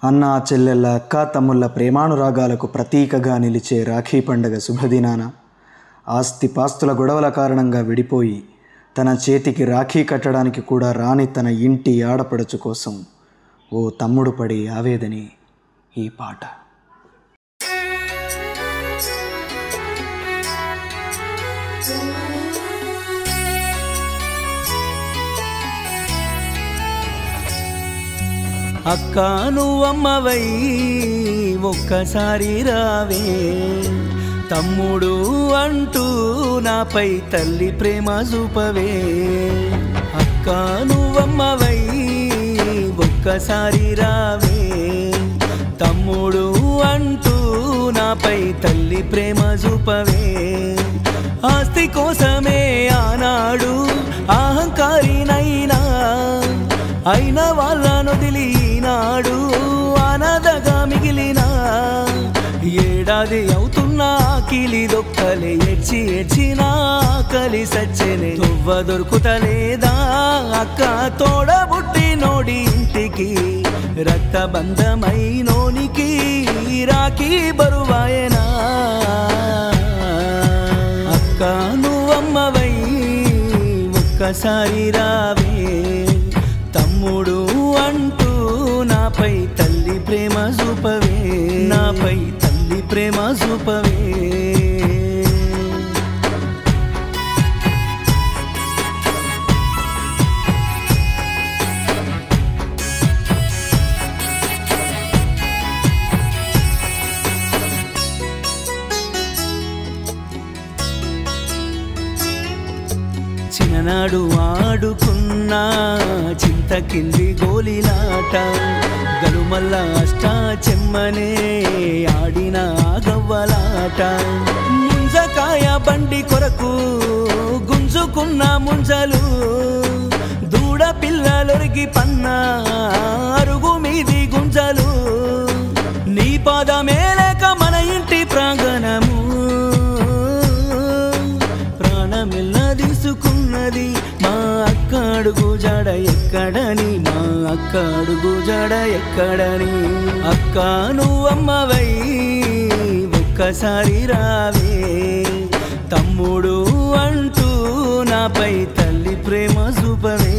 అన్నా చెల్లెళ్ళ అక్క తమ్ముళ్ళ ప్రేమానురాగాలకు ప్రతీకగా నిలిచే రాఖీ పండగ శుభదినాన ఆస్తిపాస్తుల గొడవల కారణంగా విడిపోయి తన చేతికి రాఖీ కట్టడానికి కూడా రాని తన ఇంటి ఆడపడుచు కోసం ఓ తమ్ముడు పడే ఆవేదనే ఈ పాట. అక్క నువ్వమ్మవై ఒక్కసారి రావే, తమ్ముడు అంటూ నాపై తల్లి ప్రేమ చూపవే. అక్క నువ్వమ్మవై ఒక్కసారి రావే, తమ్ముడు అంటూ నాపై తల్లి ప్రేమ చూపవే. ఆస్తి కోసమే ఆనాడు అహంకారినైనా అయిన వాళ్ళను దిలీనాడు అనాథగా మిగిలిన ఏడాది అవుతున్నా ఆకిలి దొక్కలే ఏడ్చి ఏడ్చినా ఆకలి సచ్చెనే. తొవ్వ దొరుకుతలేదా అక్క తోడబుట్టి నోడి ఇంటికి, రక్తబంధమై నోనికి రాఖీ బరువాయనా. అక్క నువ్వమ్మవై ఒక్కసారి రావే, తమ్ముడు అంటూ నాపై తల్లి ప్రేమ చూపవే, నాపై తల్లి ప్రేమ చూపవే. చిన్ననాడు ఆడుకున్నా చింత కింది గోలిలాట, గలుమల్ల అష్టా చెమ్మనే ఆడిన గవ్వలాట. ముంజకాయ బండి కొరకు గుంజుకున్న ముంజలు, దూడ పిల్లలొరిగి పన్న అరుగు మీది గుంజలు. నీ పాదమే లేక మన ఇంటి ప్రాంగణము ప్రాణమిల్ల తీసుకున్నది. మా అక్క అడుగు జాడ ఎక్కడని, మా అక్క అడుగు జాడ ఎక్కడని. అక్క నువ్వమ్మవై ఒక్కసారి రావే, తమ్ముడు అంటూ నాపై తల్లి ప్రేమ చూపవే.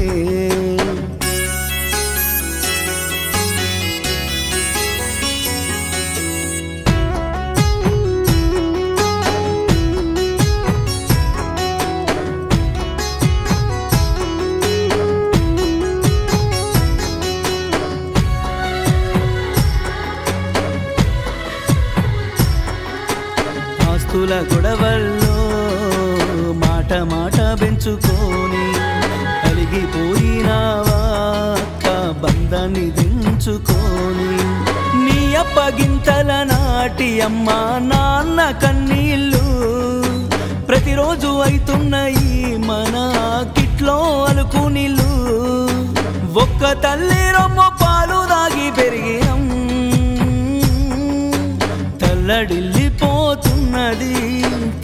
ఆస్తుల గొడవల్లో మాట మాట పెంచుకొని కలిగిపోయినావా అక్క బంధాన్ని దించుకొని. నీ అప్పగింతల నాటి అమ్మ నాన్న కన్నీళ్ళు ప్రతిరోజు అవుతున్నాయి మన కిట్లో అలుకు నీళ్ళు. ఒక్క తల్లి రొమ్మ పాలు దాగి పెరిగినం, తల్లడిల్లిపోతున్నది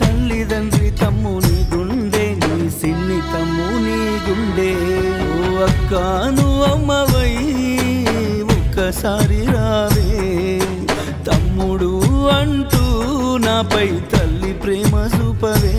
తల్లిదండ్రి తమ్ముని గుండె, నీ సిన్ని తమ్ముని గుండె. ఓ అక్క నువ్వమ్మవై ఒక్కసారి రావే, తమ్ముడు అంటూ నాపై తల్లి ప్రేమ చూపవే.